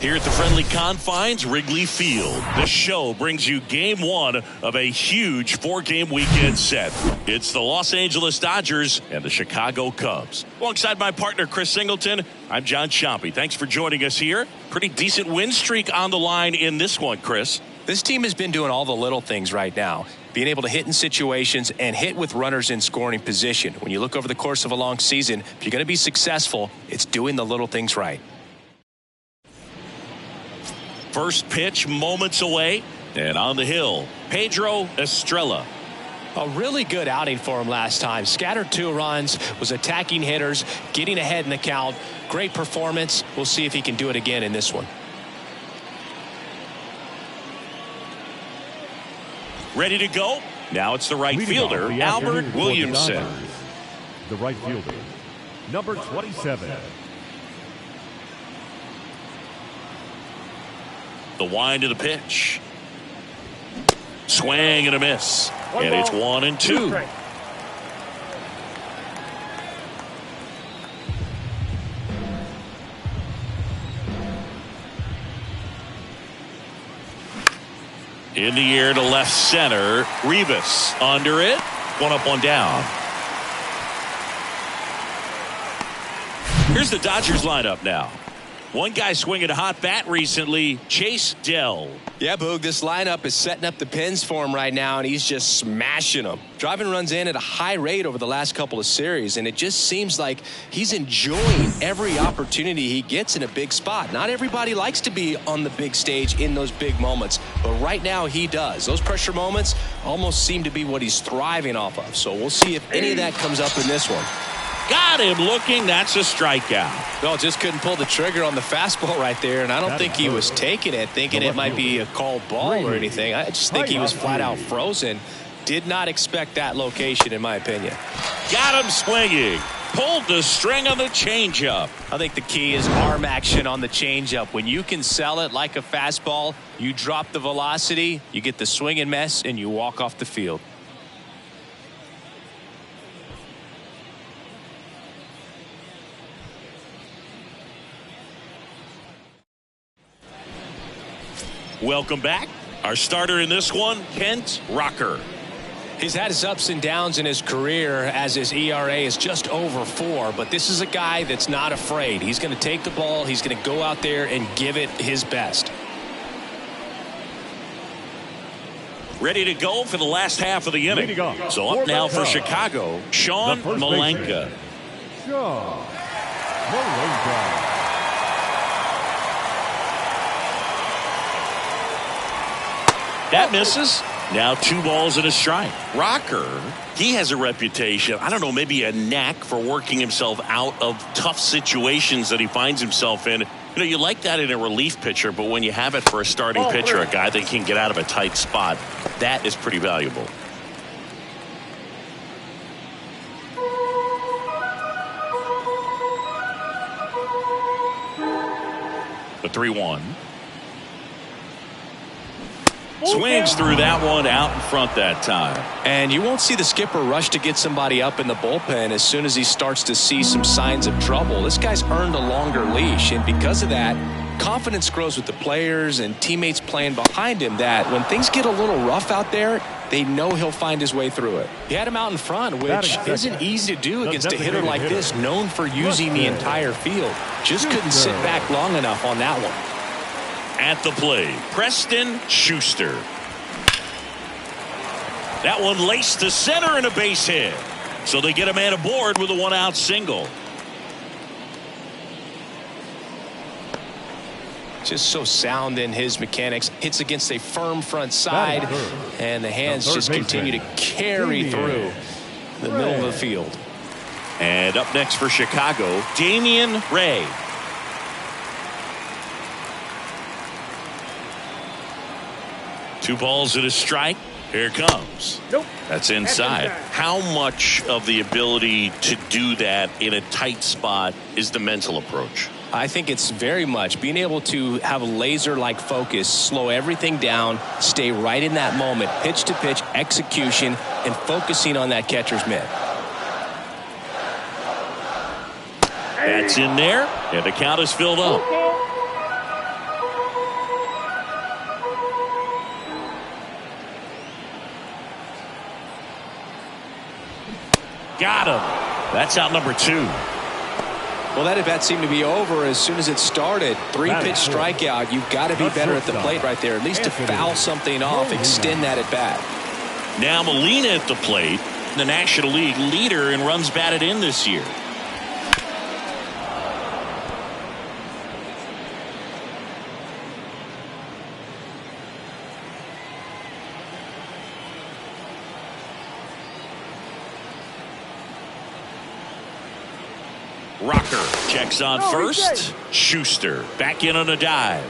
Here at the friendly confines, Wrigley Field, the show brings you game one of a huge four-game weekend set. It's the Los Angeles Dodgers and the Chicago Cubs. Alongside my partner, Chris Singleton, I'm John Ciampi. Thanks for joining us here. Pretty decent win streak on the line in this one, Chris. This team has been doing all the little things right now, being able to hit in situations and hit with runners in scoring position. When you look over the course of a long season, if you're going to be successful, it's doing the little things right. First pitch moments away, and on the hill, Pedro Estrella. A really good outing for him last time. Scattered 2 runs, was attacking hitters, getting ahead in the count. Great performance. We'll see if he can do it again in this one. Ready to go. Now it's the right fielder, Albert Williamson. The right fielder, number 27. The wind of the pitch. Swing and a miss. And it's 1-2. In the air to left center. Rivas under it. 1 up, 1 down. Here's the Dodgers lineup now. One guy swinging a hot bat recently, Chase Dell. Yeah, Boog, this lineup is setting up the pins for him right now, and he's just smashing them. Driving runs in at a high rate over the last couple of series, and it just seems like he's enjoying every opportunity he gets in a big spot. Not everybody likes to be on the big stage in those big moments, but right now he does. Those pressure moments almost seem to be what he's thriving off of, so we'll see if any of that comes up in this one. Got him looking. That's a strikeout. Well, just couldn't pull the trigger on the fastball right there, and I don't think he was taking it, thinking it might be a called ball or anything. I just think he was flat out frozen. Did not expect that location, in my opinion. Got him swinging. Pulled the string on the changeup. I think the key is arm action on the changeup. When you can sell it like a fastball, you drop the velocity, you get the swing and miss, and you walk off the field. Welcome back. Our starter in this one, Kent Rocker. He's had his ups and downs in his career as his ERA is just over 4, but this is a guy that's not afraid. He's going to take the ball. He's going to go out there and give it his best. Ready to go for the last half of the inning. So up now for Chicago, Sean Malenka. Sean Malenka. That misses. Now 2 balls and a strike. Rocker, he has a reputation, I don't know, maybe a knack for working himself out of tough situations that he finds himself in. You know, you like that in a relief pitcher, but when you have it for a starting pitcher, a guy that can get out of a tight spot, that is pretty valuable. The 3-1. Swings through that one out in front that time. And you won't see the skipper rush to get somebody up in the bullpen as soon as he starts to see some signs of trouble. This guy's earned a longer leash, and because of that, confidence grows with the players and teammates playing behind him that when things get a little rough out there, they know he'll find his way through it. He had him out in front, which isn't easy to do against a hitter like this, known for using the entire field. Just couldn't sit back long enough on that one. At the plate, Preston Schuster. That one laced to center and a base hit. So they get a man aboard with a 1-out single. Just so sound in his mechanics. Hits against a firm front side, and the hands just continue to carry through the middle of the field. And up next for Chicago, Damian Ray. Two balls and a strike. Here it comes. Nope. That's inside. How much of the ability to do that in a tight spot is the mental approach? I think it's very much being able to have a laser-like focus, slow everything down, stay right in that moment, pitch to pitch, execution, and focusing on that catcher's mitt. That's in there, and the count is filled up. Got him. That's out number 2. Well, that at-bat seemed to be over as soon as it started. 3-pitch strikeout. You've got to be better at the plate right there, at least to foul something off, extend that at-bat. Now Molina at the plate, the National League leader in runs batted in this year. Rocker checks on first. Schuster back in on a dive.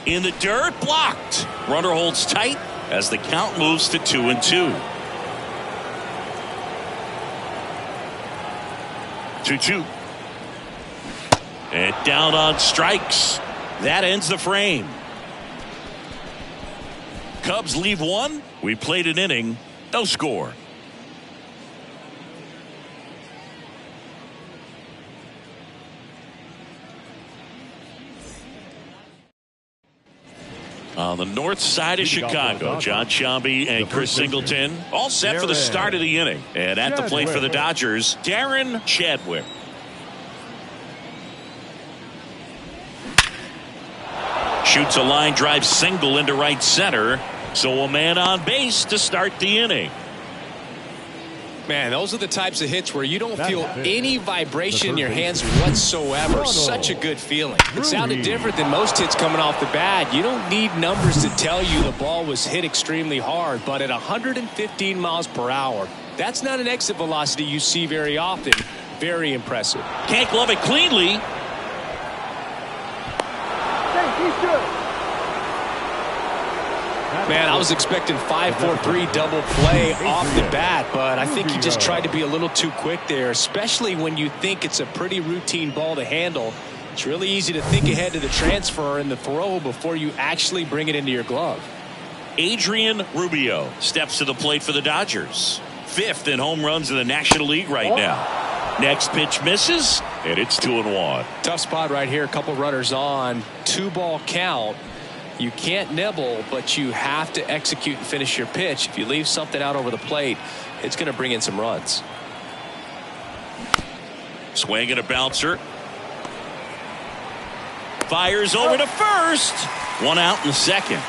In the dirt, blocked. Runner holds tight as the count moves to 2-2. 2-2. And down on strikes. That ends the frame. Cubs leave one. We played an inning. No score. On the north side of Chicago, John Sciambi and Chris Singleton all set for the start of the inning. And at the plate for the Dodgers, Darren Chadwick. Shoots a line drive single into right center. So a man on base to start the inning. Man, those are the types of hits where you don't feel any vibration in your hands whatsoever. Such a good feeling. It sounded different than most hits coming off the bat. You don't need numbers to tell you the ball was hit extremely hard, but at 115 miles per hour, that's not an exit velocity you see very often. Very impressive. Can't glove it cleanly. Man, I was expecting 5-4-3 double play off the bat, but I think he just tried to be a little too quick there, especially when you think it's a pretty routine ball to handle. It's really easy to think ahead to the transfer and the throw before you actually bring it into your glove. Adrian Rubio steps to the plate for the Dodgers. 5th in home runs in the National League right now. Next pitch misses, and it's 2-1. Tough spot right here. A couple runners on. 2-ball count. You can't nibble, but you have to execute and finish your pitch. If you leave something out over the plate, it's going to bring in some runs. Swing and a bouncer. Fires over to first. 1 out in the second.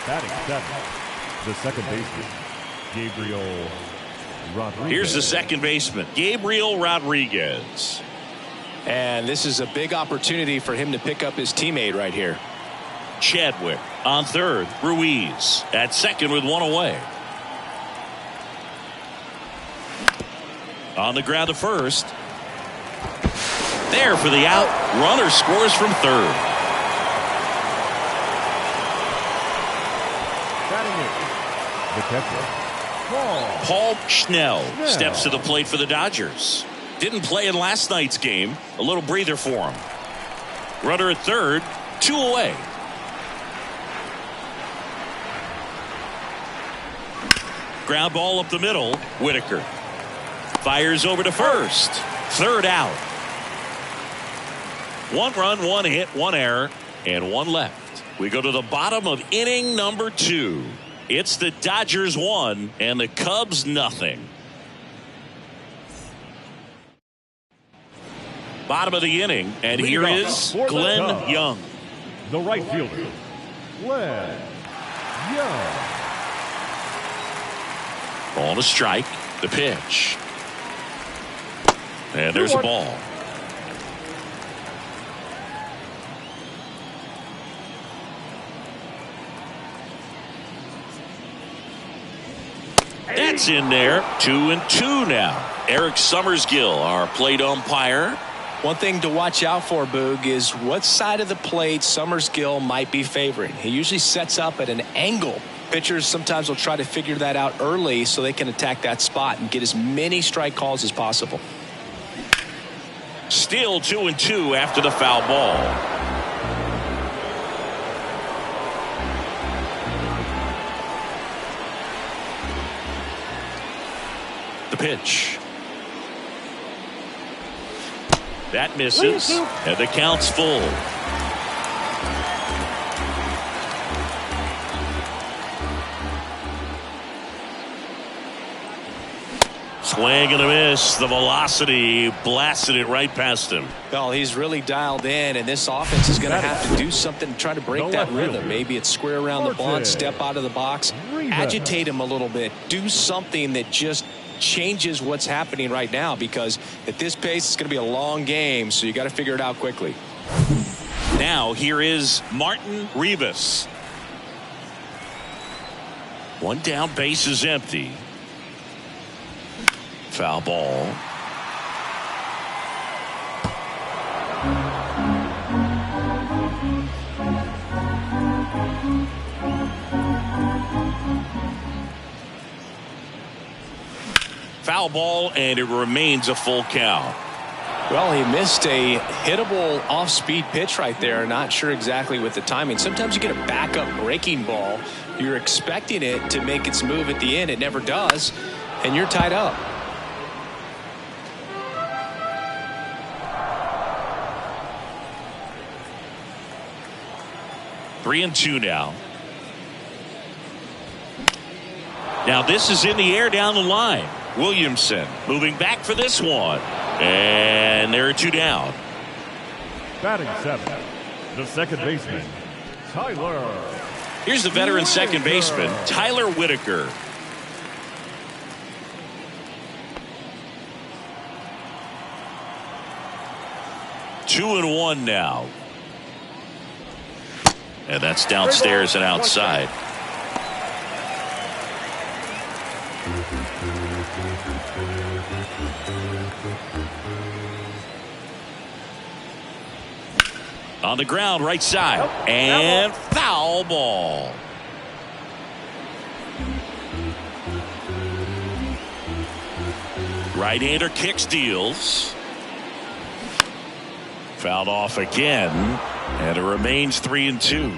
Batting 7th, the second baseman, Gabriel Rodriguez. Here's the second baseman, Gabriel Rodriguez. And this is a big opportunity for him to pick up his teammate right here. Chadwick on third. Ruiz at second with 1 away. On the ground to first. There for the out. Runner scores from third. The catcher, Paul Schnell steps to the plate for the Dodgers. Didn't play in last night's game. A little breather for him. Runner at third. 2 away. Ground ball up the middle. Whitaker fires over to first. 3rd out. 1 run, 1 hit, 1 error, and 1 left. We go to the bottom of inning number 2. It's the Dodgers 1 and the Cubs nothing. Bottom of the inning, and here is Glenn Young. the right fielder, Glenn Young. Ball to strike. The pitch. And there's a ball. That's in there. 2-2 now. Eric Summersgill, our plate umpire. One thing to watch out for, Boog, is what side of the plate Summersgill might be favoring. He usually sets up at an angle. Pitchers sometimes will try to figure that out early so they can attack that spot and get as many strike calls as possible. Still 2-2 after the foul ball. The pitch. That misses, and the count's full. Swing and a miss. The velocity blasted it right past him. Well, he's really dialed in, and this offense is going to have to do something to try to break that rhythm. Maybe it's square around the bunt, step out of the box, agitate him a little bit, do something that just changes what's happening right now, because at this pace it's going to be a long game, so you got to figure it out quickly. Now here is Martin Rivas. One down, base is empty. Foul ball. Foul ball, and it remains a full count. Well, he missed a hittable off-speed pitch right there. Not sure exactly with the timing. Sometimes you get a backup breaking ball. You're expecting it to make its move at the end. It never does, and you're tied up. 3-2 now. Now this is in the air down the line. Williamson moving back for this one. And there are 2 down. Batting 7, the second baseman, Tyler. Here's the veteran second baseman, Tyler Whitaker. Two and one now. And that's downstairs and outside. On the ground, right side. And foul ball. Right-hander kicks, deals. Fouled off again. And it remains 3-2.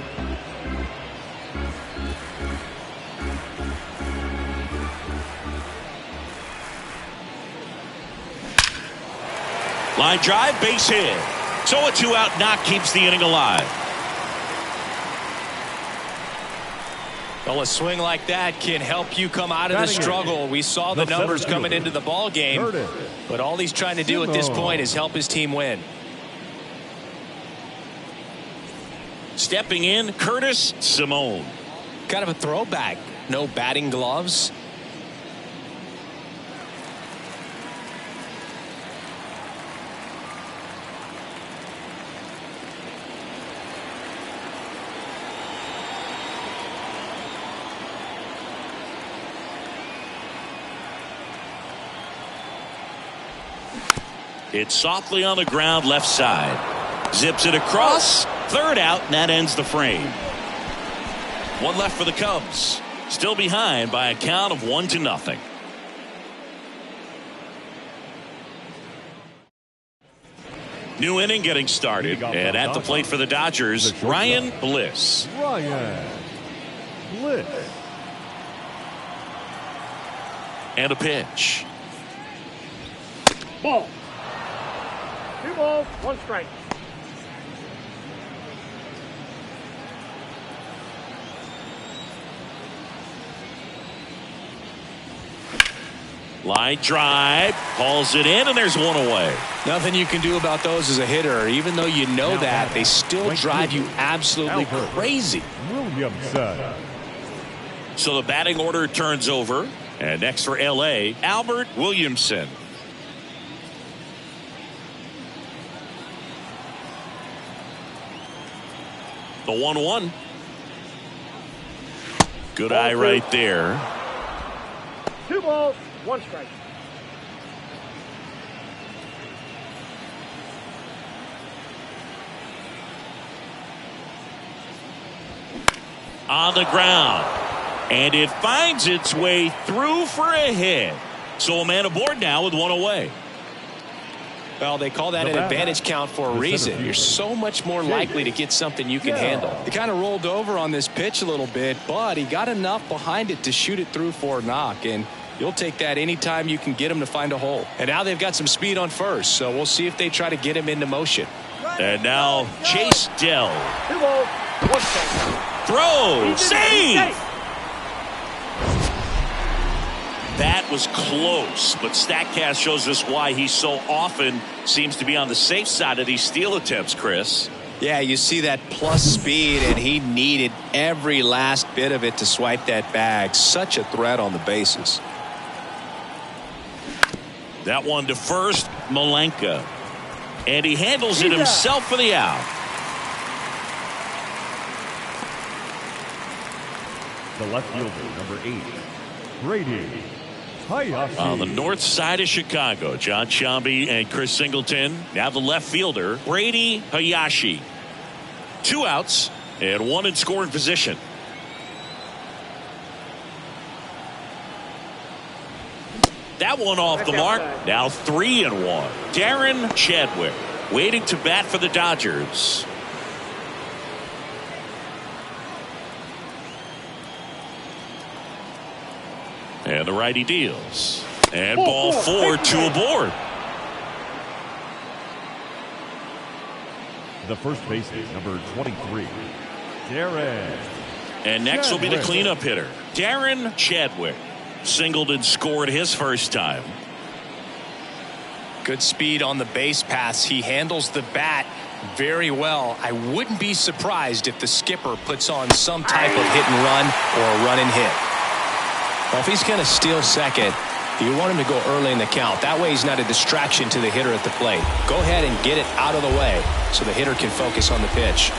Line drive, base hit. So a 2-out knock keeps the inning alive. Well, a swing like that can help you come out of the struggle. We saw the numbers coming into the ball game, but all he's trying to do at this point is help his team win. Stepping in, Curtis Simone. Kind of a throwback. No batting gloves. It's softly on the ground, left side. Zips it across. Third out, and that ends the frame. One left for the Cubs. Still behind by a count of 1-0. New inning getting started. And at the plate for the Dodgers, Ryan Bliss. Ryan Bliss. And a pitch. Ball. 2 balls, 1 strike. Line drive, hauls it in, and there's one away. Nothing you can do about those as a hitter. Even though you know that, they still drive you absolutely crazy. Williamson. So the batting order turns over. And next for L.A., Albert Williamson. The 1-1. Good eye right there. 2 balls, 1 strike. On the ground. And it finds its way through for a hit. So a man aboard now with one away. Well, they call that an advantage count for a reason. You're so much more likely to get something you can handle. He kind of rolled over on this pitch a little bit, but he got enough behind it to shoot it through for a knock. And You'll take that anytime you can get him to find a hole. And now they've got some speed on first, so we'll see if they try to get him into motion. And now Chase Dell. 2 balls, 1 strike. Throw. Save. That was close, but StatCast shows us why he so often seems to be on the safe side of these steal attempts, Chris. Yeah, you see that plus speed, and he needed every last bit of it to swipe that bag. Such a threat on the bases. That one to first, Malenka. And he handles it himself for the out. The left fielder, number 8, Brady Hayashi. On the north side of Chicago, John Sciambi and Chris Singleton. Now the left fielder, Brady Hayashi. 2 outs and 1 in scoring position. That one off the mark. Now 3-1. Darren Chadwick waiting to bat for the Dodgers. And the righty deals. And ball 4, 2 aboard. The first baseman, number 23, Darren. And next will be the Chadwick. cleanup hitter, Darren Chadwick. Singled and scored his first time. Good speed on the base paths. He handles the bat very well. I wouldn't be surprised if the skipper puts on some type of hit and run or a run and hit. Well, if he's going to steal second, you want him to go early in the count. That way he's not a distraction to the hitter at the plate. Go ahead and get it out of the way so the hitter can focus on the pitch.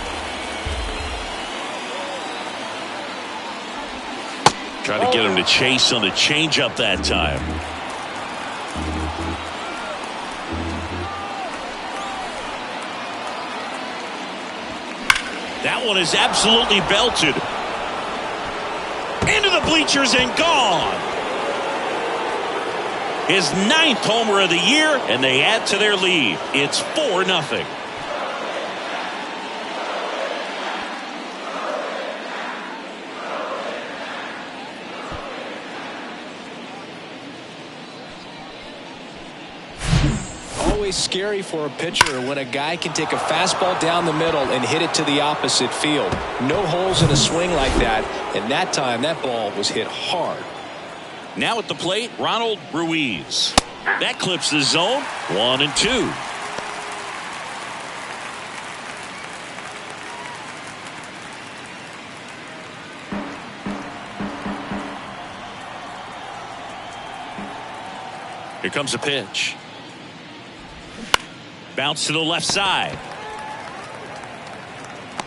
Trying to get him to chase on the changeup that time. That one is absolutely belted. Into the bleachers and gone. His 9th homer of the year, and they add to their lead. It's 4-0. Always scary for a pitcher when a guy can take a fastball down the middle and hit it to the opposite field. No holes in a swing like that, and that time that ball was hit hard. Now at the plate, Ronald Ruiz. That clips the zone. 1-2. Here comes a pitch. Bounce to the left side.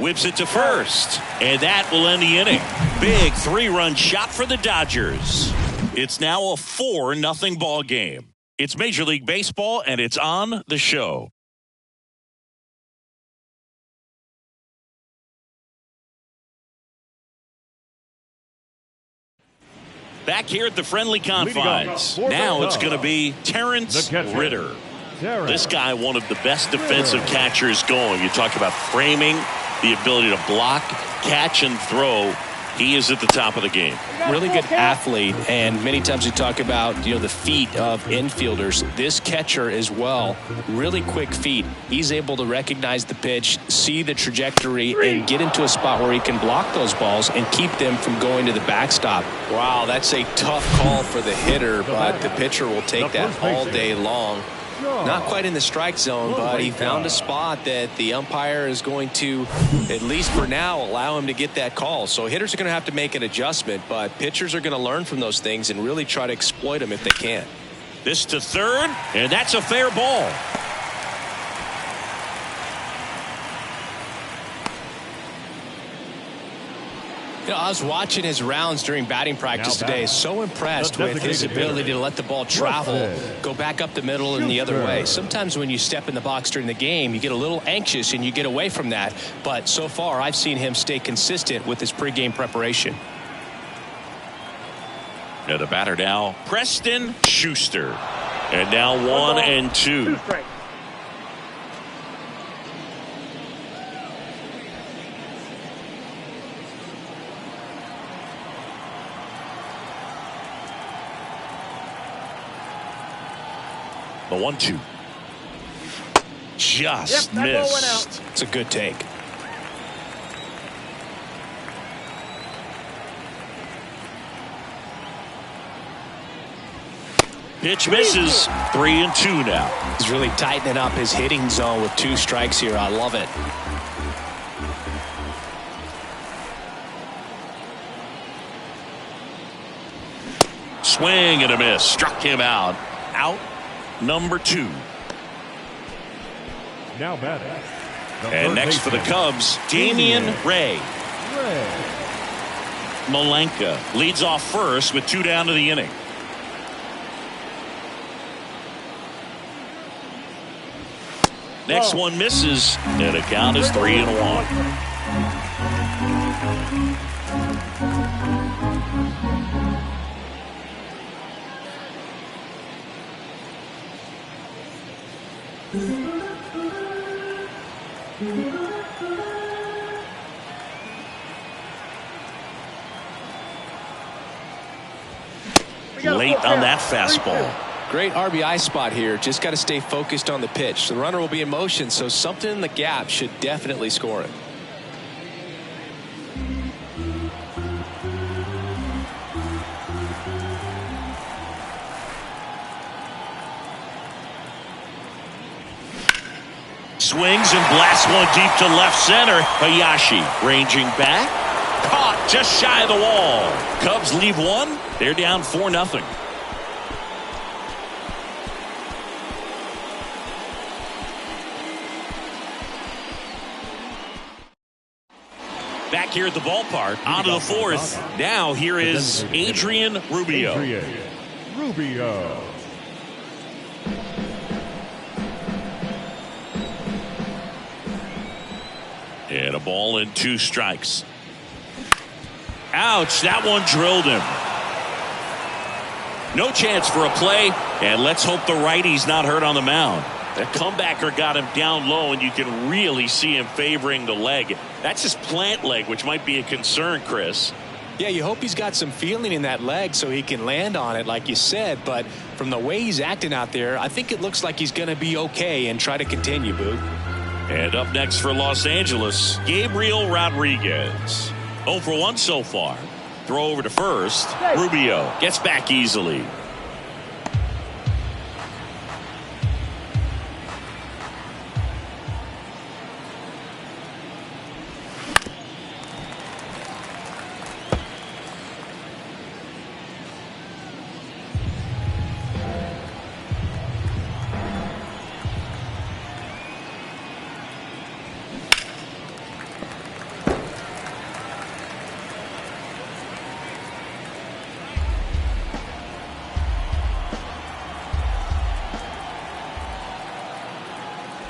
Whips it to first. And that will end the inning. Big 3-run shot for the Dodgers. It's now a 4-0 ball game. It's Major League Baseball, and it's on the show. Back here at the friendly confines. Now it's going to be Terrence Ritter. This guy, one of the best defensive catchers going. You talk about framing, the ability to block, catch, and throw. He is at the top of the game. Really good athlete, and many times we talk about, the feet of infielders. This catcher as well, really quick feet. He's able to recognize the pitch, see the trajectory, and get into a spot where he can block those balls and keep them from going to the backstop. Wow, that's a tough call for the hitter, but the pitcher will take that all day long. Not quite in the strike zone, but he found a spot that the umpire is going to, at least for now, allow him to get that call. So hitters are going to have to make an adjustment, but pitchers are going to learn from those things and really try to exploit them if they can. This to third, and that's a fair ball. I was watching his rounds during batting practice today. So impressed with his ability to let the ball travel, go back up the middle and the other way. Sometimes when you step in the box during the game, you get a little anxious and you get away from that. But so far, I've seen him stay consistent with his pregame preparation. Now the batter now, Preston Schuster. And now 1-2. 2 strikes. The 1-2. Just that ball went missed. out. It's a good take. Pitch misses. 3-2 now. He's really tightening up his hitting zone with 2 strikes here. I love it. Swing and a miss. Struck him out. Out number 2. Now batting. And next for the Cubs, Damian Ray. Malenka leads off first with 2 down to the inning. Next one misses, and the count is 3-1. Late on that fastball. Great RBI spot here. Just got to stay focused on the pitch. The runner will be in motion, so something in the gap should definitely score it. Swings and blasts one deep to left center. Hayashi ranging back. Caught just shy of the wall. Cubs leave one. They're down 4-0. Back here at the ballpark, onto the 4th. Now here is Adrian Rubio. Rubio. And a ball and 2 strikes. Ouch, that one drilled him. No chance for a play, and let's hope the righty's not hurt on the mound. The comebacker got him down low, and you can really see him favoring the leg. That's his plant leg, which might be a concern, Chris. Yeah, you hope he's got some feeling in that leg so he can land on it, like you said. But from the way he's acting out there, I think it looks like he's going to be okay and try to continue, Boog. And up next for Los Angeles, Gabriel Rodriguez. 0 for 1 so far. Throw over to first. Rubio gets back easily.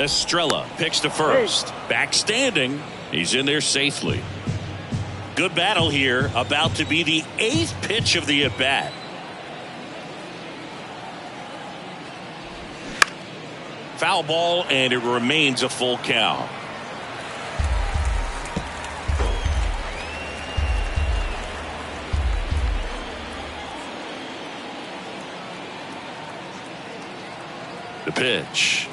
Estrella picks to first. Back standing. He's in there safely. Good battle here. About to be the 8th pitch of the at-bat. Foul ball, and it remains a full count. The pitch.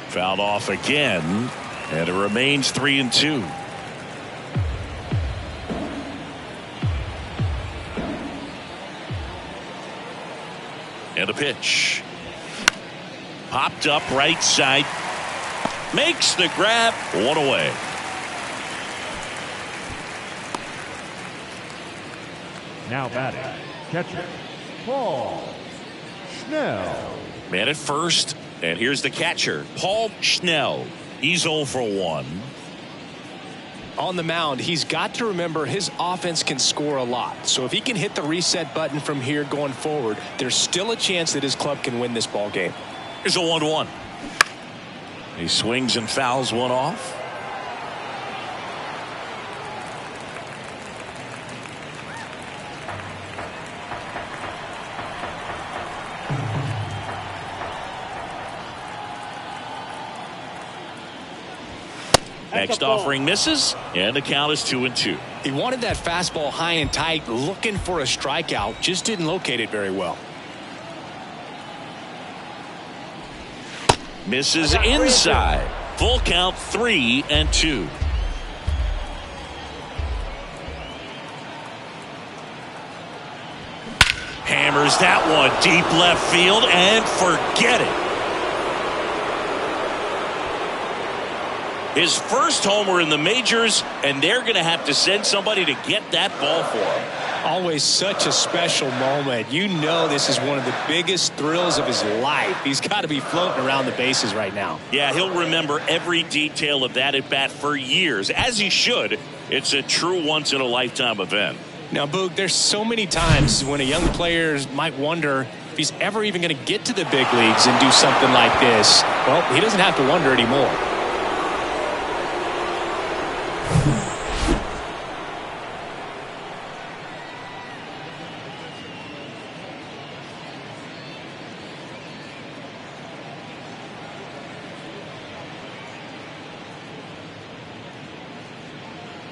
Fouled off again, and it remains 3-2. And the pitch. Popped up right side. Makes the grab. 1 away. Now batting. Catcher. Paul Schnell. Man at first. And here's the catcher, Paul Schnell. He's 0 for 1. On the mound, he's got to remember his offense can score a lot. So if he can hit the reset button from here going forward, there's still a chance that his club can win this ball game. Here's a 1-1. He swings and fouls one off. Next offering misses, and the count is 2-2. He wanted that fastball high and tight, looking for a strikeout, just didn't locate it very well. Misses inside. Full count, 3-2. Hammers that one deep left field and forget it. His first homer in the majors, and they're going to have to send somebody to get that ball for him. Always such a special moment. You know this is one of the biggest thrills of his life. He's got to be floating around the bases right now. Yeah, he'll remember every detail of that at bat for years, as he should. It's a true once-in-a-lifetime event. Now, Boog, there's so many times when a young player might wonder if he's ever even going to get to the big leagues and do something like this. Well, he doesn't have to wonder anymore.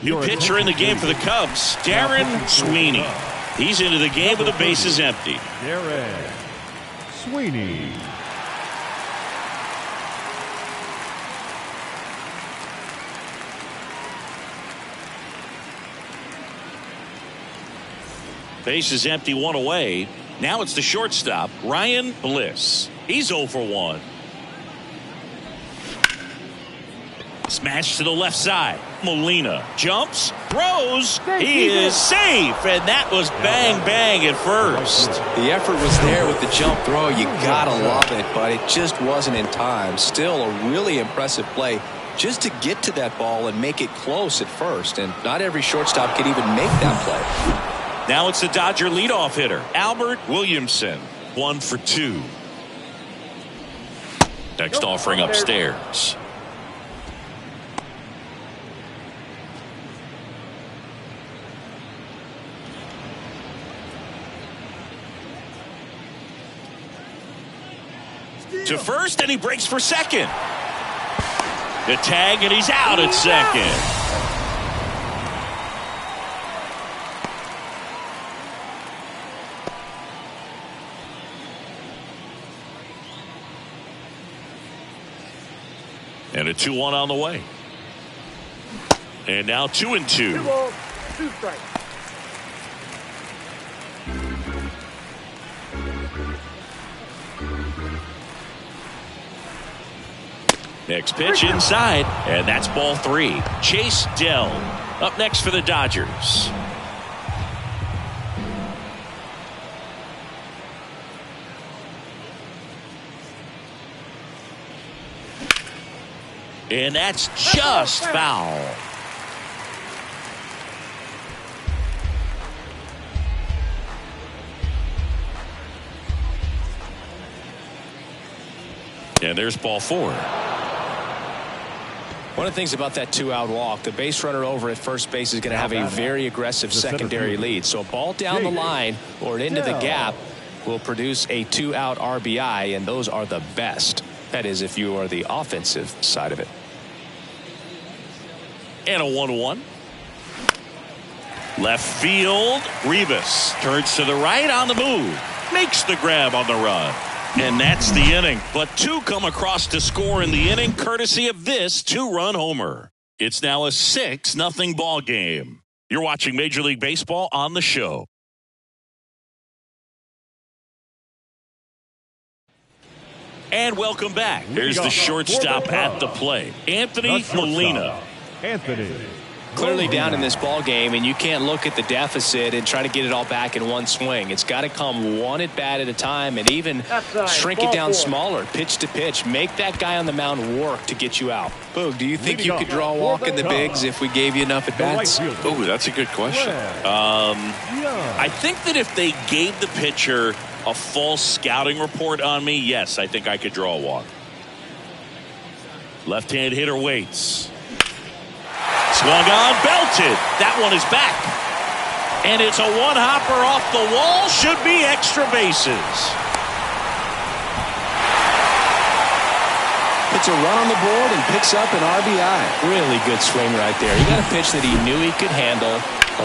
New pitcher in the game for the Cubs, Darren Sweeney. He's into the game with the bases empty. Darren Sweeney. Bases empty, one away. Now it's the shortstop, Ryan Bliss. He's 0 for 1. Smash to the left side. Molina jumps, throws. He is safe, and that was bang bang at first. The effort was there with the jump throw. You gotta love it, but it just wasn't in time. Still a really impressive play just to get to that ball and make it close at first, and not every shortstop can even make that play. Now it's the Dodger leadoff hitter, Albert Williamson. 1 for 2. Next offering upstairs. To first, and he breaks for second. The tag, and he's out at second. And a 2-1 on the way. And now 2-2. 2 balls, 2 strikes. Next pitch inside, and that's ball 3. Chase Dell up next for the Dodgers. And that's just foul. And there's ball 4. One of the things about that 2-out walk, the base runner over at first base is going to have a very aggressive secondary lead. So a ball down the line or into the gap will produce a 2-out RBI, and those are the best. That is, if you are the offensive side of it. And a 1-1. Left field, Rivas turns to the right on the move. Makes the grab on the run. And that's the inning. But 2 come across to score in the inning, courtesy of this 2-run homer. It's now a 6-0 ball game. You're watching Major League Baseball on the show. And welcome back. There's the shortstop at the plate, Anthony Molina. Anthony. Clearly down in this ball game, and you can't look at the deficit and try to get it all back in one swing. It's got to come one at bat at a time, and even shrink it down smaller, pitch to pitch. Make that guy on the mound work to get you out. Boog, do you think you could draw a walk in the bigs if we gave you enough at bats? Oh, that's a good question. I think that if they gave the pitcher a false scouting report on me, yes, I think I could draw a walk. Left-hand hitter waits. Swung on, belted. That one is back. And it's a one-hopper off the wall. Should be extra bases. Puts a run on the board and picks up an RBI. Really good swing right there. He got a pitch that he knew he could handle,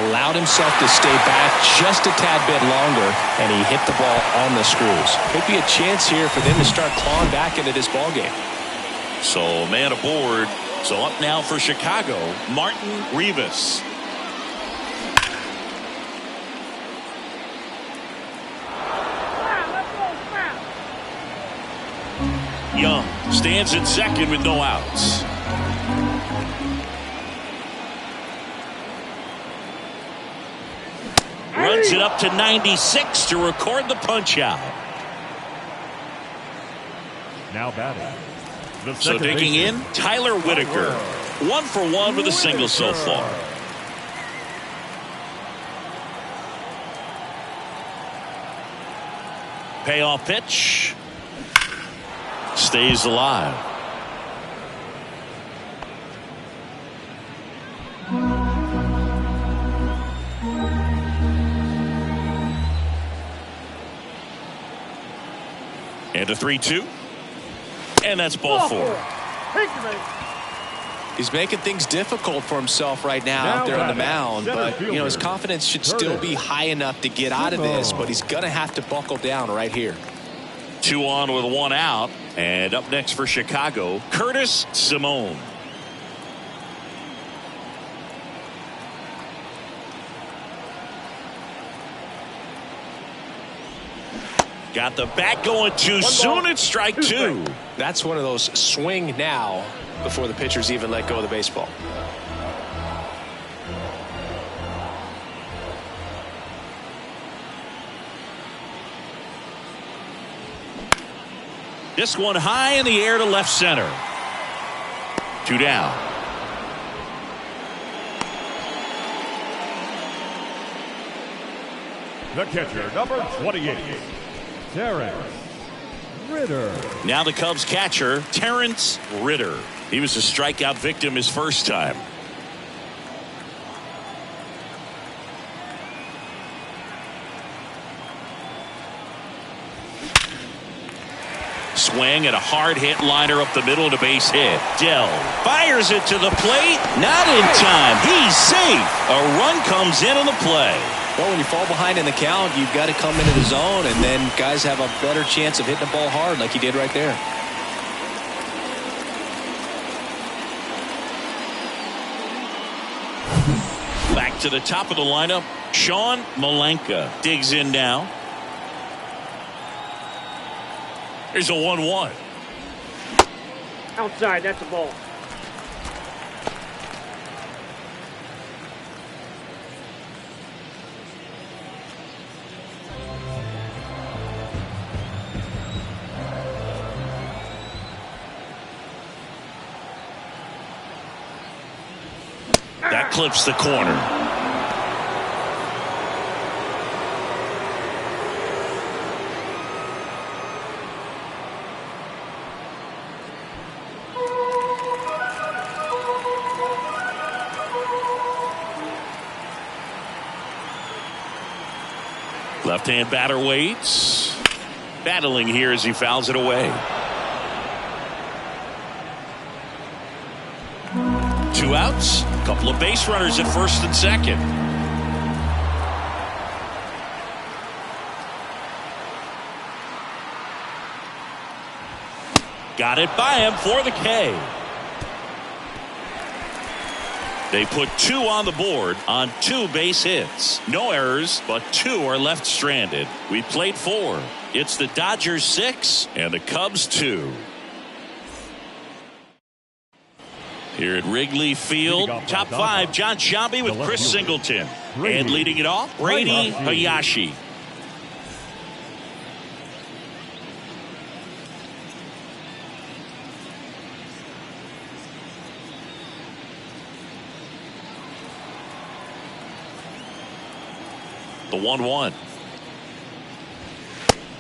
allowed himself to stay back just a tad bit longer, and he hit the ball on the screws. Could be a chance here for them to start clawing back into this ball game. So man aboard. So up now for Chicago, Martin Rivas. Young stands in second with no outs. Runs it up to 96 to record the punch out. Now batting. So digging in, Tyler Whitaker. 1 for 1 with a single so far. Payoff pitch. Stays alive. And a 3-2. And that's ball 4. He's making things difficult for himself right now out there on the mound. But, you know, his confidence should still be high enough to get out of this. But he's going to have to buckle down right here. 2 on with 1 out. And up next for Chicago, Curtis Simone. Got the bat going too soon. It's strike 2. That's one of those swing now before the pitchers even let go of the baseball. This one high in the air to left center. 2 down. The catcher, number 28, Terrence Ritter. Now the Cubs catcher, Terrence Ritter. He was a strikeout victim his first time. Swing and a hard hit liner up the middle to base hit. Dell fires it to the plate. Not in time. He's safe. A run comes in on the play. Well, when you fall behind in the count, you've got to come into the zone, and then guys have a better chance of hitting the ball hard like he did right there. Back to the top of the lineup, Sean Malenka digs in now. Here's a 1-1. Outside, that's a ball. That clips the corner. Left-hand batter waits. Battling here as he fouls it away. 2 outs. Couple of base runners at first and second. Got it by him for the K. They put 2 on the board on 2 base hits. No errors, but 2 are left stranded. We played 4. It's the Dodgers 6 and the Cubs 2. Here at Wrigley Field, top 5, John Sciambi with Chris Singleton. And leading it off, Brady Hayashi. The 1-1.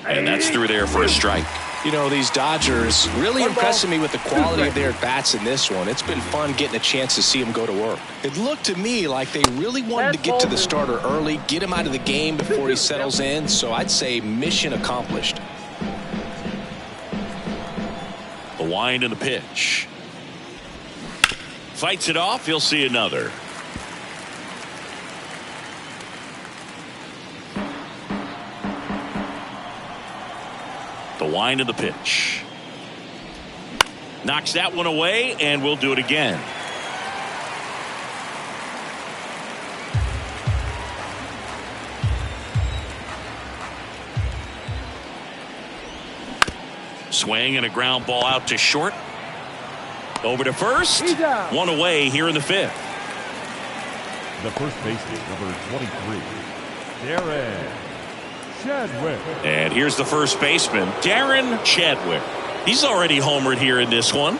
And that's through there for a strike. You know, these Dodgers really impressing me with the quality of their at-bats in this one. It's been fun getting a chance to see them go to work. It looked to me like they really wanted to get to the starter early, get him out of the game before he settles in. So I'd say mission accomplished. The wind and the pitch. Fights it off. He'll see another. The wind of the pitch. Knocks that one away, and we'll do it again. Swing and a ground ball out to short. Over to first. One away here in the fifth. The first baseman, number 23, Darren Chadwick. And here's the first baseman, Darren Chadwick. He's already homered here in this one.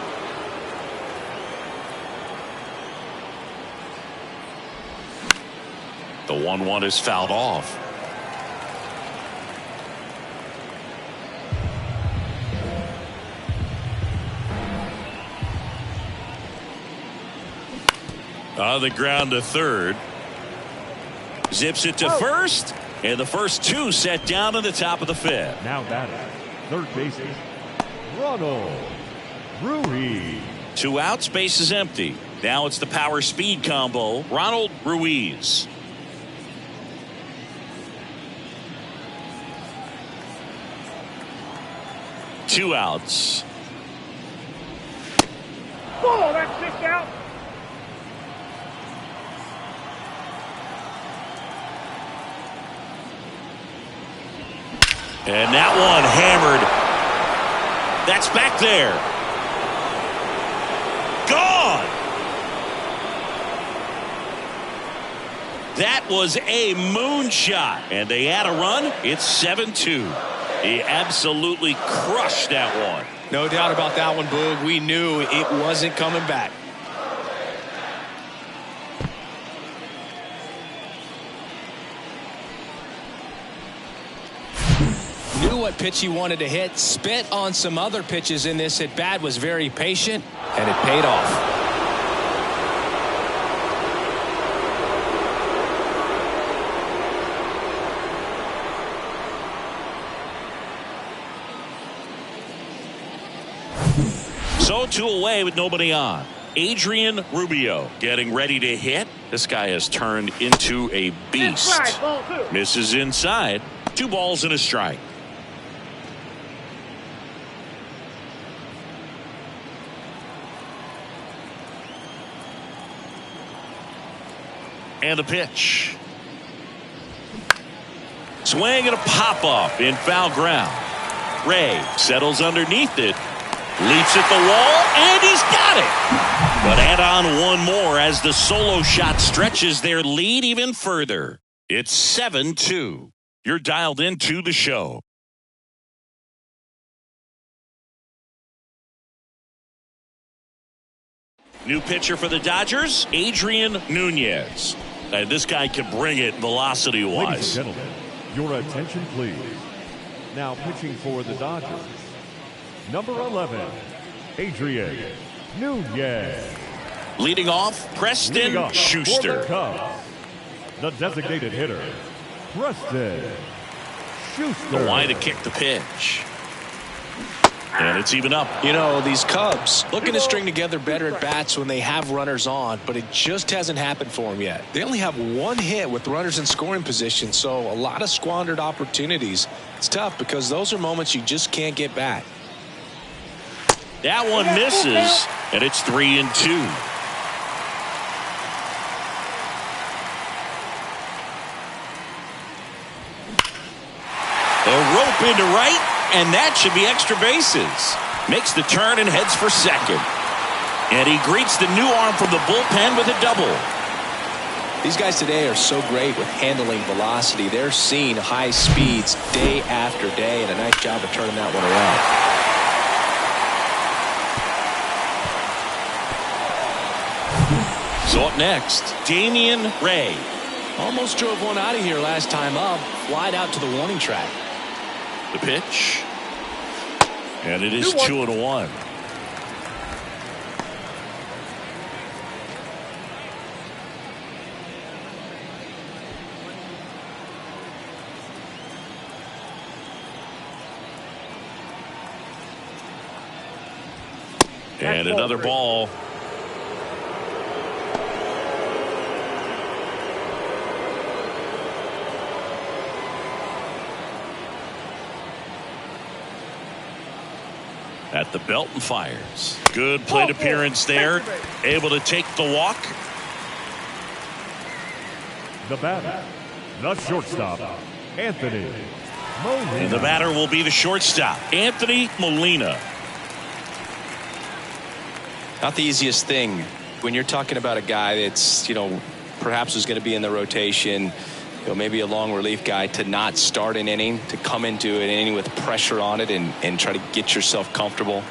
The 1-1 is fouled off. On the ground to third. Zips it to first. And the first two set down in the top of the fifth. Now batting, third baseman, Ronald Ruiz. 2 outs, base is empty. Now it's the power speed combo. Ronald Ruiz. Two outs. Ball, that's 6 out. And that one hammered. That's back there. Gone. That was a moonshot. And they add a run. It's 7-2. He absolutely crushed that one. No doubt about that one, Boog. We knew it wasn't coming back. Knew what pitch he wanted to hit. Spit on some other pitches in this at bat. Was very patient, and it paid off. So 2 away with nobody on. Adrian Rubio getting ready to hit. This guy has turned into a beast. Inside, ball 2. Misses inside. 2 balls and a strike. And a pitch. Swing and a pop-up in foul ground. Ray settles underneath it. Leaps at the wall, and he's got it. But add on one more as the solo shot stretches their lead even further. It's 7-2. You're dialed into the show. New pitcher for the Dodgers, Adrian Nunez. And this guy can bring it velocity-wise. Ladies and gentlemen, your attention please. Now pitching for the Dodgers, number 11, Adrian Nunez. Leading off, Preston Schuster. For the Cubs, the designated hitter, Preston Schuster. The line to kick the pitch. And it's even up. You know, these Cubs looking to string together better at bats when they have runners on, but it just hasn't happened for them yet. They only have 1 hit with runners in scoring position, so a lot of squandered opportunities. It's tough because those are moments you just can't get back. That one misses, and it's 3-2. A rope into right, and that should be extra bases. Makes the turn and heads for second. And he greets the new arm from the bullpen with a double. These guys today are so great with handling velocity. They're seeing high speeds day after day, and a nice job of turning that one around. So up next, Damian Ray. Almost drove one out of here last time up. Flied out to the warning track. The pitch. And it is 2-1. And another ball. At the belt and fires. Good plate appearance there. Able to take the walk. The batter, the shortstop, Anthony Molina. And the batter will be the shortstop, Anthony Molina. Not the easiest thing when you're talking about a guy that's, perhaps is going to be in the rotation, maybe a long relief guy, to not start an inning, to come into an inning with pressure on it and try to get yourself comfortable.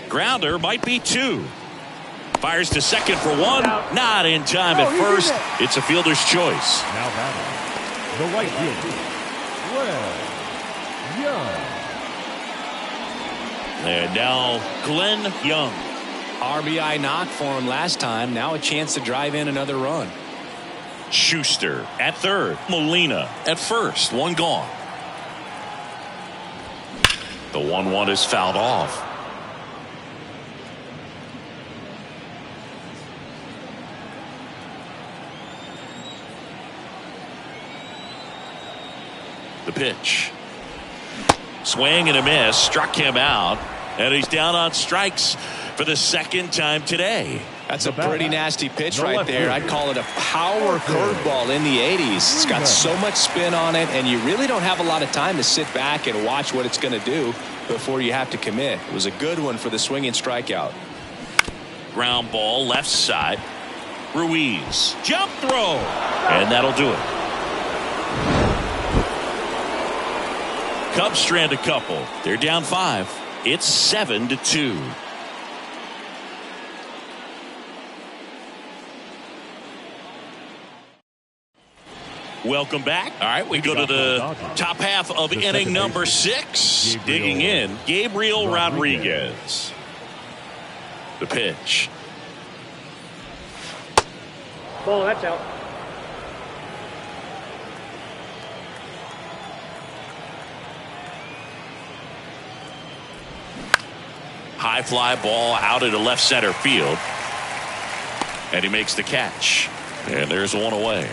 Grounder might be 2. Fires to second for 1. Not in time at first. It's a fielder's choice. Now batting, the right fielder, Glenn Young. And now Glenn Young. RBI knock for him last time. Now a chance to drive in another run. Schuster at third. Molina at first. 1 gone. The 1-1 is fouled off. The pitch. Swing and a miss. Struck him out. And he's down on strikes for the second time today. That's a pretty nasty pitch right there. I'd call it a power curveball in the 80s. It's got so much spin on it, and you really don't have a lot of time to sit back and watch what it's going to do before you have to commit. It was a good one for the swinging strikeout. Ground ball left side. Ruiz. Jump throw. And that'll do it. Cubs strand a couple. They're down 5. It's 7-2. Welcome back. All right, we go to the top half of inning number 6. Digging in, Gabriel Rodriguez. The pitch. Ball, that's out. High fly ball out into left center field. And he makes the catch. And there's 1 away.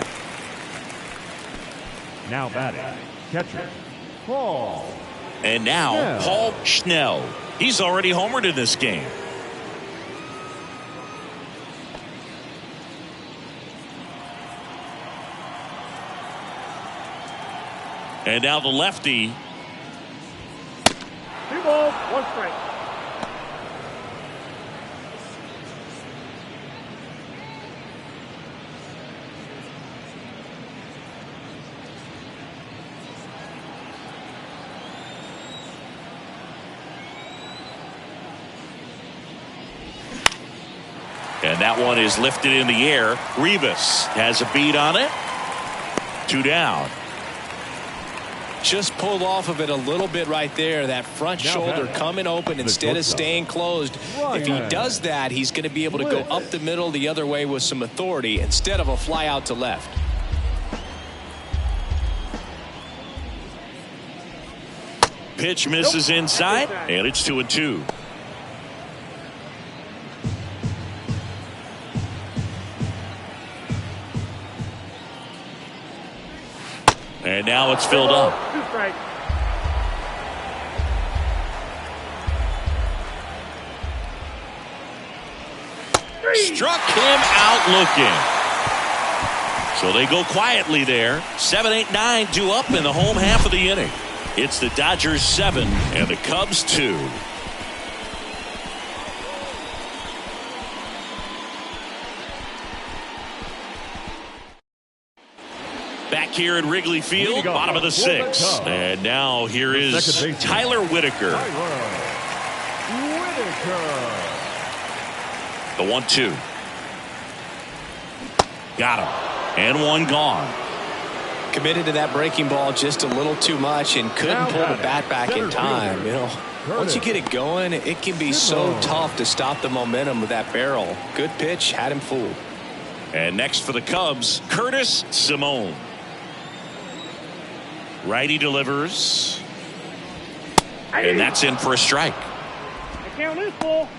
Now batting, catcher, Paul. And now Paul Schnell. He's already homered in this game. And now the lefty. 2 balls, 1 strike. And that one is lifted in the air. Rivas has a beat on it. 2 down. Just pulled off of it a little bit right there. That front shoulder coming open instead of staying closed. If he does that, he's going to be able to go up the middle the other way with some authority instead of a fly out to left. Pitch misses inside, and it's 2-2. And now it's filled up. 2 strikes. Struck him out looking. So they go quietly there. 7, 8, 9 due up in the home half of the inning. It's the Dodgers 7 and the Cubs 2. Back here at Wrigley Field, bottom of the 6th. And now here is Tyler Whitaker. The 1-2. Got him. And 1 gone. Committed to that breaking ball just a little too much and couldn't pull the bat back in time. Once you get it going, it can be so tough to stop the momentum of that barrel. Good pitch, had him fooled. And next for the Cubs, Curtis Simone. Righty delivers. And that's in for a strike. I can't lose, ball.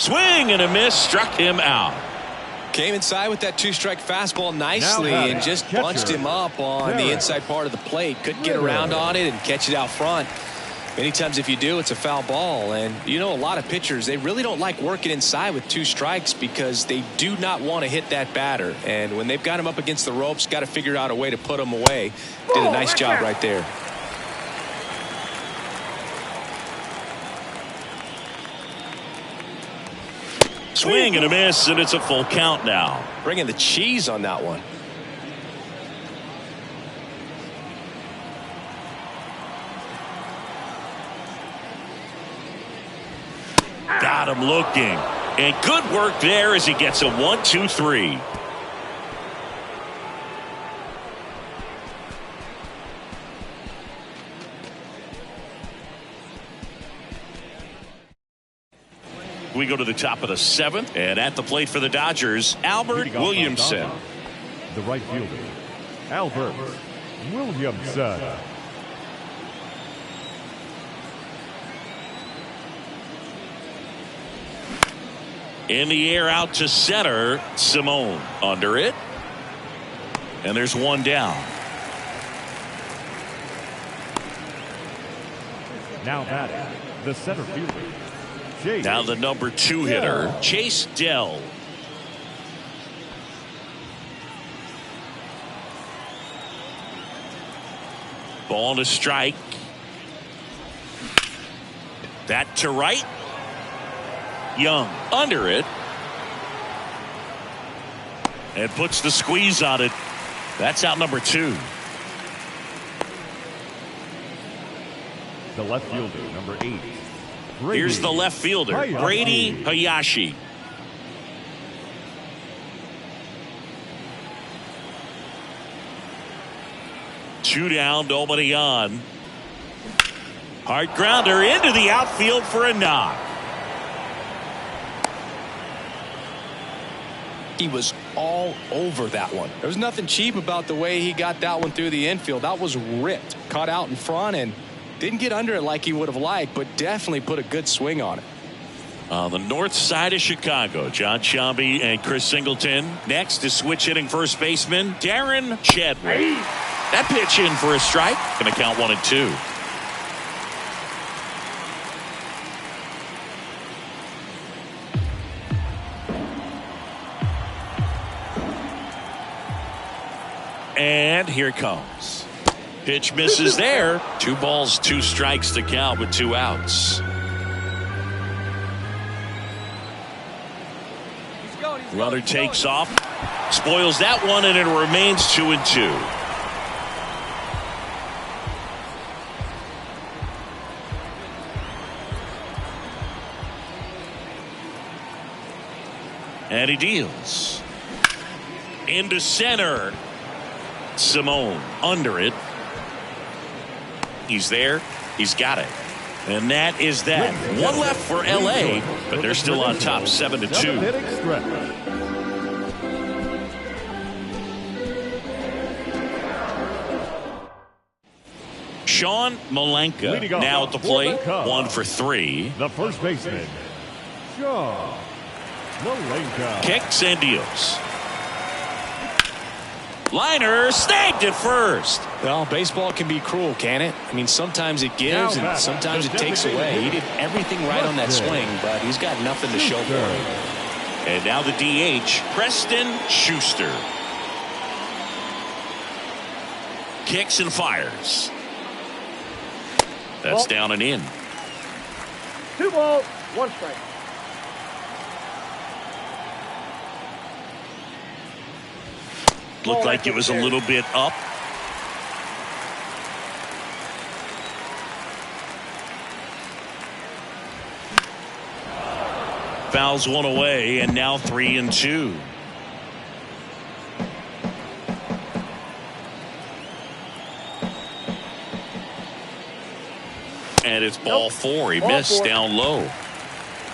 Swing and a miss, struck him out. Came inside with that two-strike fastball nicely and just bunched him up on the inside part of the plate. Couldn't get around on it and catch it out front. Many times if you do, it's a foul ball. And you know, a lot of pitchers, they really don't like working inside with two strikes because they do not want to hit that batter. And when they've got him up against the ropes, got to figure out a way to put him away. Did a nice job right there. Swing and a miss, and it's a full count now. Bringing the cheese on that one. Got him looking. And good work there as he gets a 1-2-3. We go to the top of the 7th, and at the plate for the Dodgers, Albert Williamson. The right fielder, Albert Williamson. In the air out to center, Simone under it. And there's one down. Now batting, the center fielder. Now the number 2 hitter, Chase Dell. Ball to strike. That to right. Young under it. And puts the squeeze on it. That's out number 2. The left fielder, number 8. Here's the left fielder, Brady Hayashi. Two down, nobody on. Hard grounder into the outfield for a knock. He was all over that one. There was nothing cheap about the way he got that one through the infield. That was ripped, caught out in front, and didn't get under it like he would have liked, but definitely put a good swing on it. On the north side of Chicago, John Sciambi and Chris Singleton. Next is switch hitting first baseman Darren Chadwick. That pitch in for a strike. Going to count 1-2. And here it comes. Pitch misses there. 2 balls, 2 strikes to count with 2 outs. Runner takes off, spoils that one, and it remains 2-2. And he deals. Into center. Simone under it. He's there. He's got it. And that is that. One left for LA, but they're still on top 7-2. Sean Malenka now at the plate. 1 for 3. The first baseman, Sean Malenka. Kicks and deals. Liner snagged at first. Well, baseball can be cruel, can it? I mean, sometimes it gives and sometimes it takes away. He did everything right on that swing, but he's got nothing to show for it. And now the DH, Preston Schuster. Kicks and fires. That's down and in. 2 balls, 1 strike. Looked like it was a little bit up. Fouls one away, and now 3-2. And it's ball 4. He missed down low.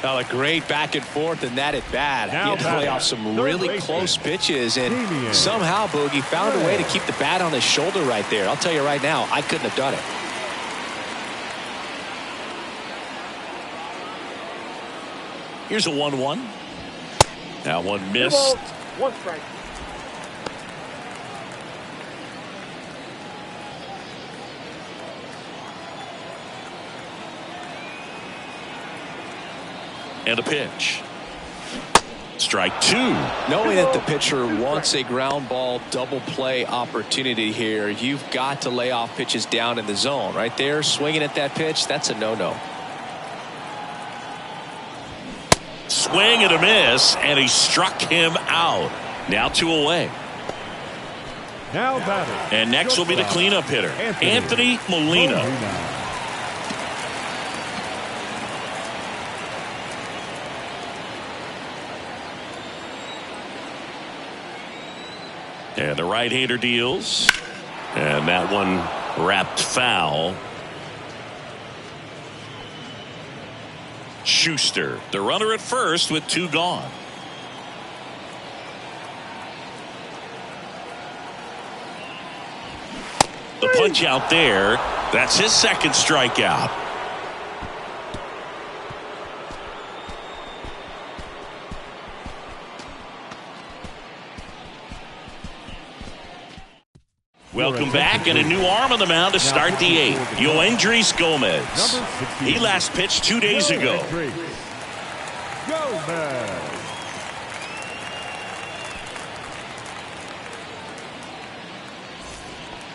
Well, a great back and forth in that at bat. He had to play off some really close pitches, and somehow Boogie found a way to keep the bat on his shoulder right there. I'll tell you right now, I couldn't have done it. Here's a 1-1. That one 2 missed. balls, 1 strike. And a pitch. Strike 2. Knowing that the pitcher wants a ground ball double play opportunity here, you've got to lay off pitches down in the zone. Right there, swinging at that pitch, that's a no-no. Swing and a miss, and he struck him out. Now 2 away. Now batting. And next will be the cleanup hitter, Anthony Molina. And the right-hander deals. And that one wrapped foul. Schuster, the runner at first with 2 gone. The punch out there. That's his second strikeout. Welcome back, and a new arm on the mound to start the 8th. Yoendrys Gomez. He last pitched 2 days ago. Gomez.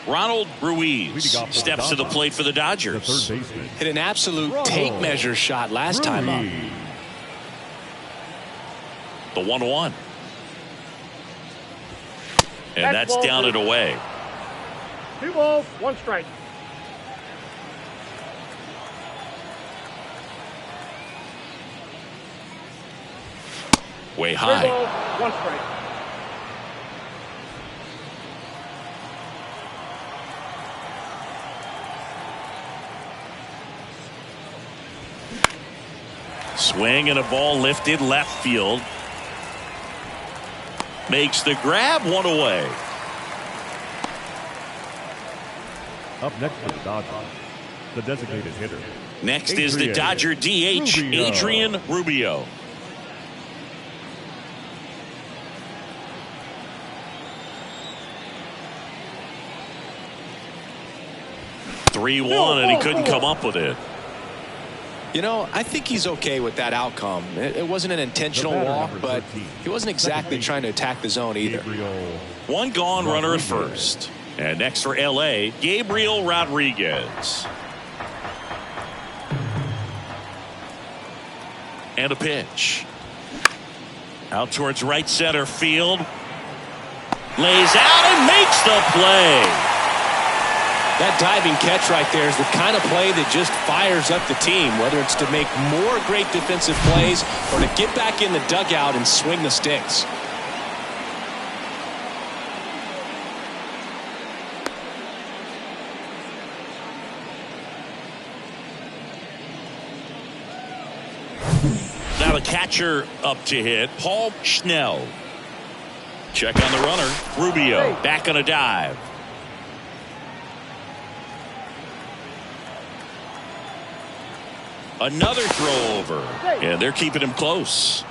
Ronald Ruiz steps to the plate for the Dodgers. Hit an absolute tape measure shot last time up. The 1-1. And that's down and away. 2 balls, 1 strike. Way 3 high. balls, 1 strike. Swing and a ball lifted left field. Makes the grab, 1 away. Up next for the Dodgers, the designated hitter. Next is the Dodger DH, Adrian Rubio. (3-1), and he couldn't come up with it. You know, I think he's okay with that outcome. It wasn't an intentional walk, but he wasn't exactly trying to attack the zone either. 1 gone, runner at first. And next for LA, Gabriel Rodriguez. And a pitch. Out towards right center field. Lays out and makes the play. That diving catch right there is the kind of play that just fires up the team, whether it's to make more great defensive plays or to get back in the dugout and swing the sticks. Now the catcher up to hit, Paul Schnell. Check on the runner, Rubio, back on a dive. Another throw over, and they're keeping him close.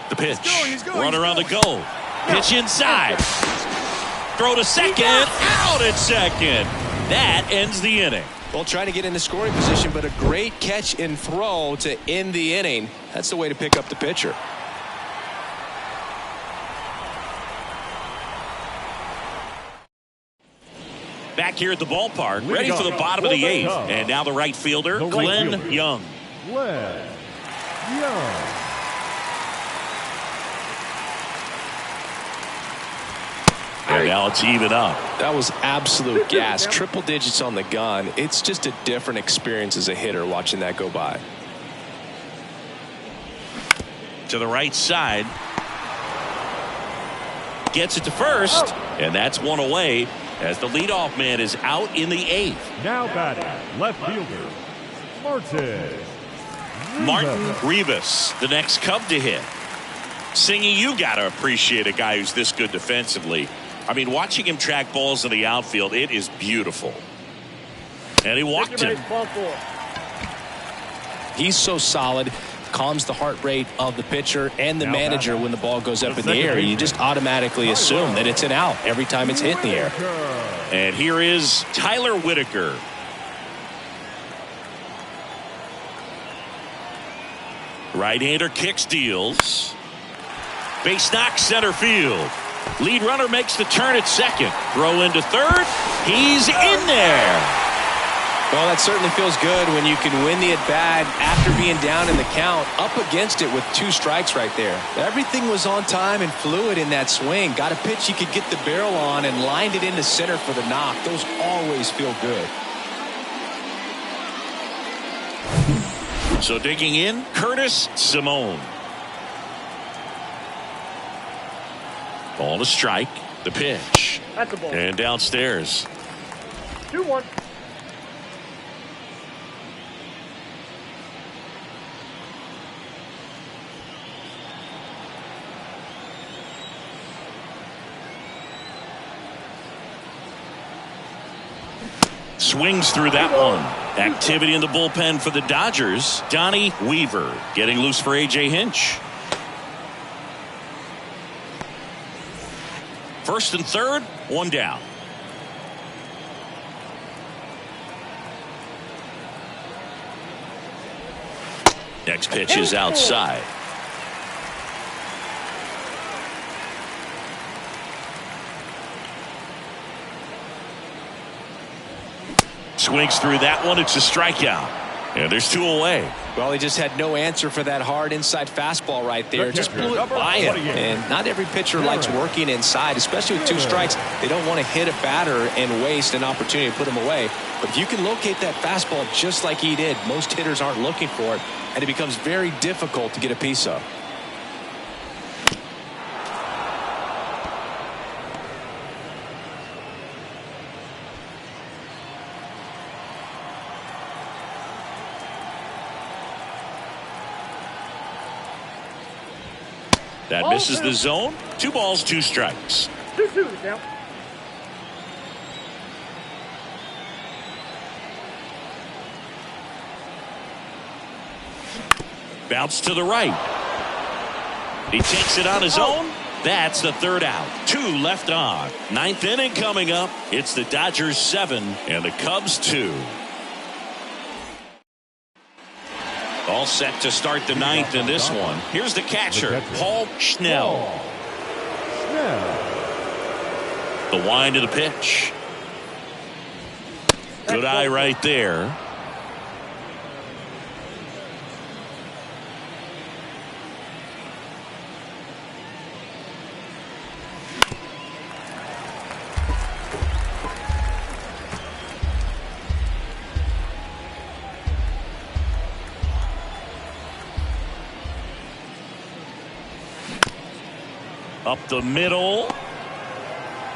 The pitch, runner on the go. Pitch inside. Throw to second, out at second. That ends the inning. Well, trying to get into scoring position, but a great catch and throw to end the inning. That's the way to pick up the pitcher. Back here at the ballpark, ready for the bottom of the 8th. And now the right fielder, Glenn Young. Glenn Young. And now it's even up. That was absolute gas. Triple digits on the gun. It's just a different experience as a hitter watching that go by. To the right side. Gets it to first. And that's 1 away as the leadoff man is out in the 8th. Now batting, left fielder, Martin Rivas, the next Cub to hit. Singy, you got to appreciate a guy who's this good defensively. I mean, watching him track balls in the outfield, it is beautiful. And he walked him. Ball 4. He's so solid, calms the heart rate of the pitcher and the manager when the ball goes up in the air. You just automatically assume that it's an out every time it's hit in the air. And here is Tyler Whitaker. Right-hander kicks, deals. Base knock, center field. Lead runner makes the turn at second. Throw into third. He's in there. Well, that certainly feels good when you can win the at-bat after being down in the count, up against it with 2 strikes right there. Everything was on time and fluid in that swing. Got a pitch you could get the barrel on and lined it into center for the knock. Those always feel good. So digging in, Curtis Simone. Ball to strike. The pitch. That's a ball. And downstairs. 2-1. Swings through that one. Activity in the bullpen for the Dodgers. Donnie Weaver getting loose for A.J. Hinch. First and third, 1 down. Next pitch is outside. Swings through that one. It's a strikeout. And there's 2 away. Well, he just had no answer for that hard inside fastball right there. Just blew it by him. And not every pitcher likes working inside, especially with 2 strikes. They don't want to hit a batter and waste an opportunity to put him away. But if you can locate that fastball just like he did, most hitters aren't looking for it, and it becomes very difficult to get a piece of. That misses the zone. 2 balls, 2 strikes. 2-2 now. Bounce to the right. He takes it on his own. That's the 3rd out. 2 left on. 9th inning coming up. It's the Dodgers 7 and the Cubs 2. All set to start the 9th in this one. Here's the catcher, Paul Schnell. The wind of the pitch. Good eye right there. Up the middle.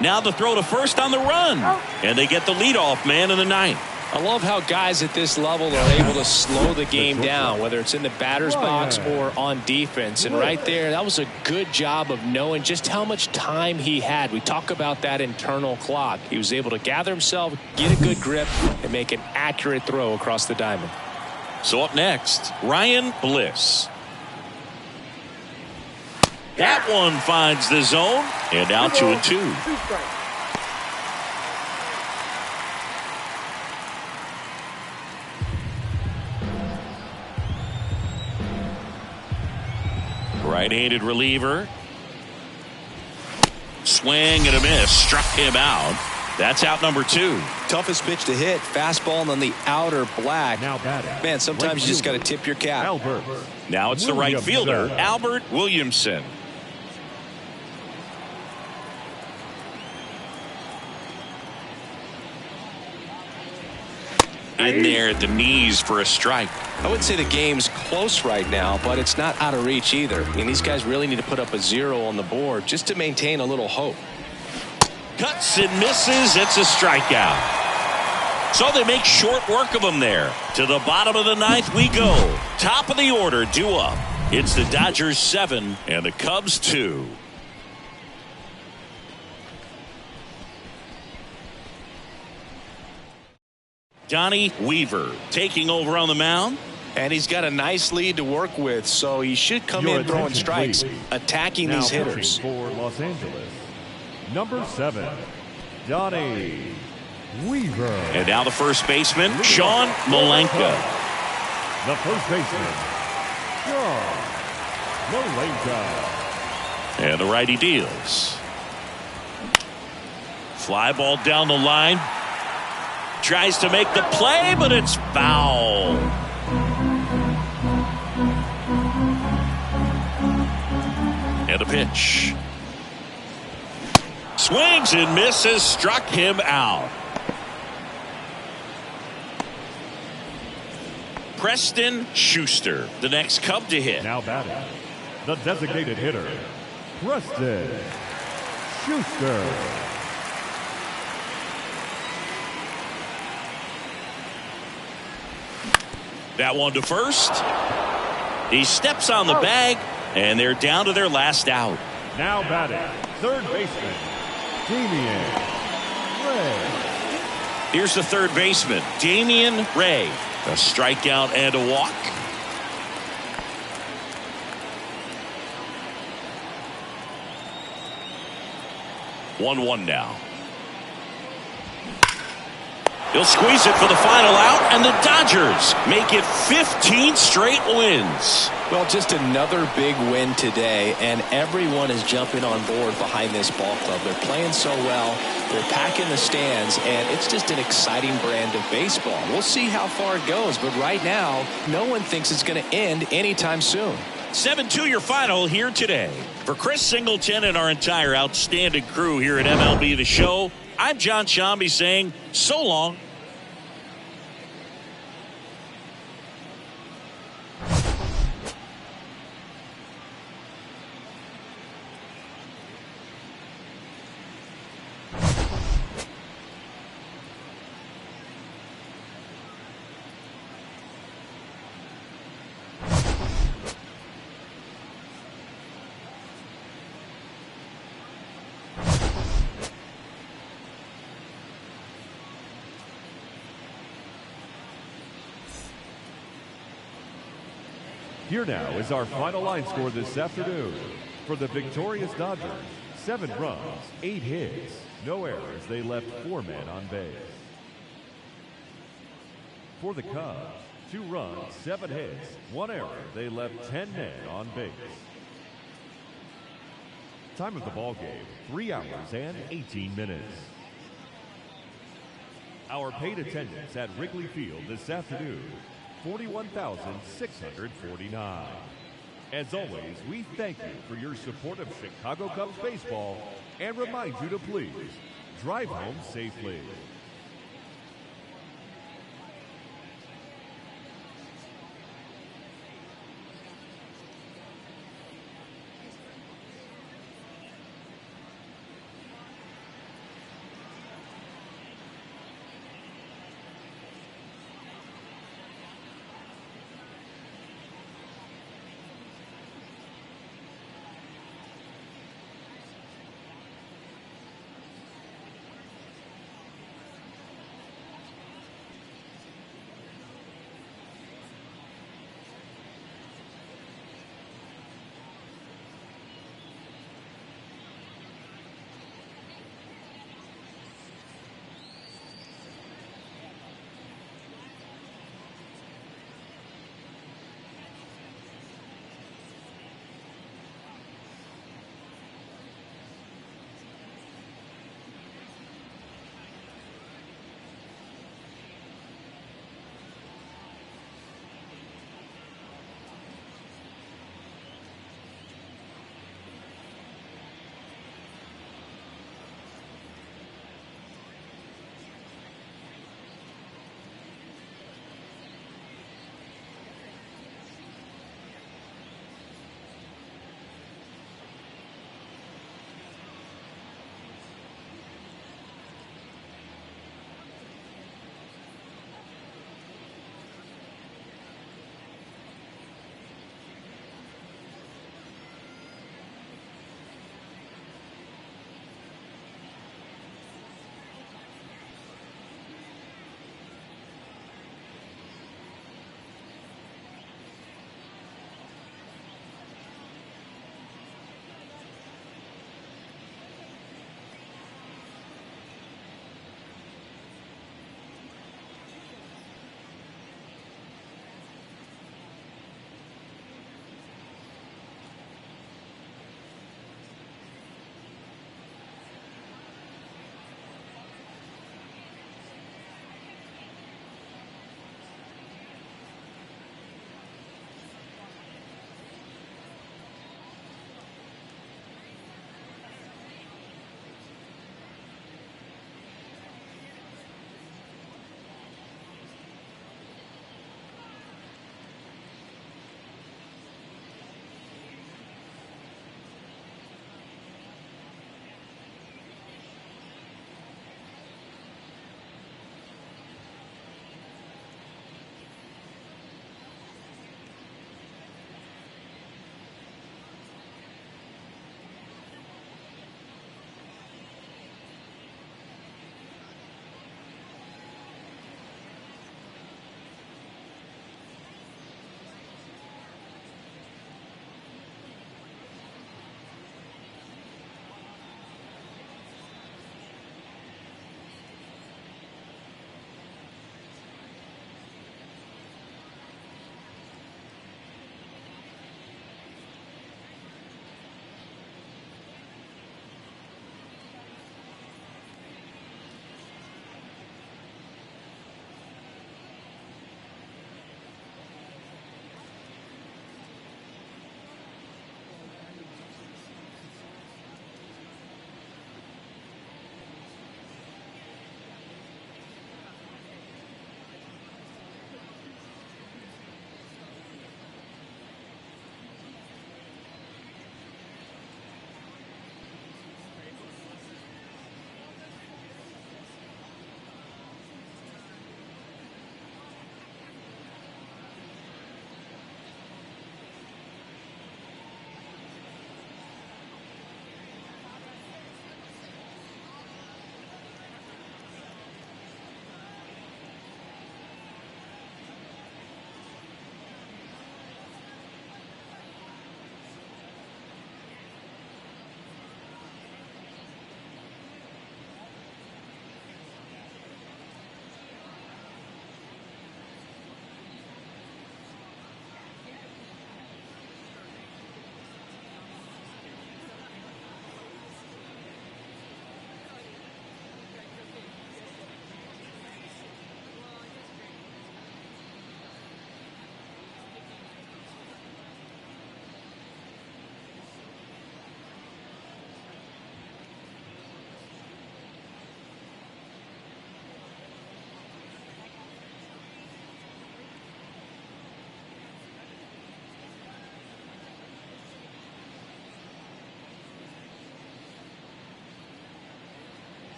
Now the throw to first on the run. And they get the leadoff man in the 9th. I love how guys at this level are able to slow the game down, whether it's in the batter's box or on defense. And right there, that was a good job of knowing just how much time he had. We talk about that internal clock. He was able to gather himself, get a good grip, and make an accurate throw across the diamond. So up next, Ryan Bliss. That one finds the zone, and now 2-2. 2 strikes. Right-handed reliever. Swing and a miss. Struck him out. That's out number 2. Toughest pitch to hit. Fastball on the outer black. Now batting. Man, sometimes you just got to tip your cap. Albert. Now it's the right fielder, Albert Williamson. In there at the knees for a strike. I would say the game's close right now, but it's not out of reach either. I mean, these guys really need to put up a 0 on the board just to maintain a little hope. Cuts and misses. It's a strikeout. So they make short work of him there. To the bottom of the 9th we go. Top of the order, due up. It's the Dodgers 7 and the Cubs 2. Donnie Weaver taking over on the mound. And he's got a nice lead to work with, so he should come in throwing strikes, attacking now these hitters. For Los Angeles, number 7, Donnie Weaver. And now the first baseman, Sean Malenka. The first baseman, Sean Malenka. And the righty deals. Fly ball down the line. Tries to make the play, but it's foul. And a pitch. Swings and misses, struck him out. Preston Schuster, the next Cub to hit. Now batting, the designated hitter, Preston Schuster. That one to first. He steps on the bag, and they're down to their last out. Now batting, third baseman, Damian Ray. Here's the third baseman, Damian Ray. A strikeout and a walk. One now. He'll squeeze it for the final out, and the Dodgers make it 15 straight wins. Well, just another big win today, and everyone is jumping on board behind this ball club. They're playing so well. They're packing the stands, and it's just an exciting brand of baseball. We'll see how far it goes, but right now, no one thinks it's going to end anytime soon. 7-2 your final here today. For Chris Singleton and our entire outstanding crew here at MLB The Show, I'm John Shambi saying so long. Here now is our final line score this afternoon. For the victorious Dodgers, 7 runs, 8 hits, no errors. They left 4 men on base. For the Cubs, 2 runs, 7 hits, 1 error. They left 10 men on base. Time of the ball game, 3 hours and 18 minutes. Our paid attendance at Wrigley Field this afternoon, 41,649. As always, we thank you for your support of Chicago Cubs baseball and remind you to please drive home safely.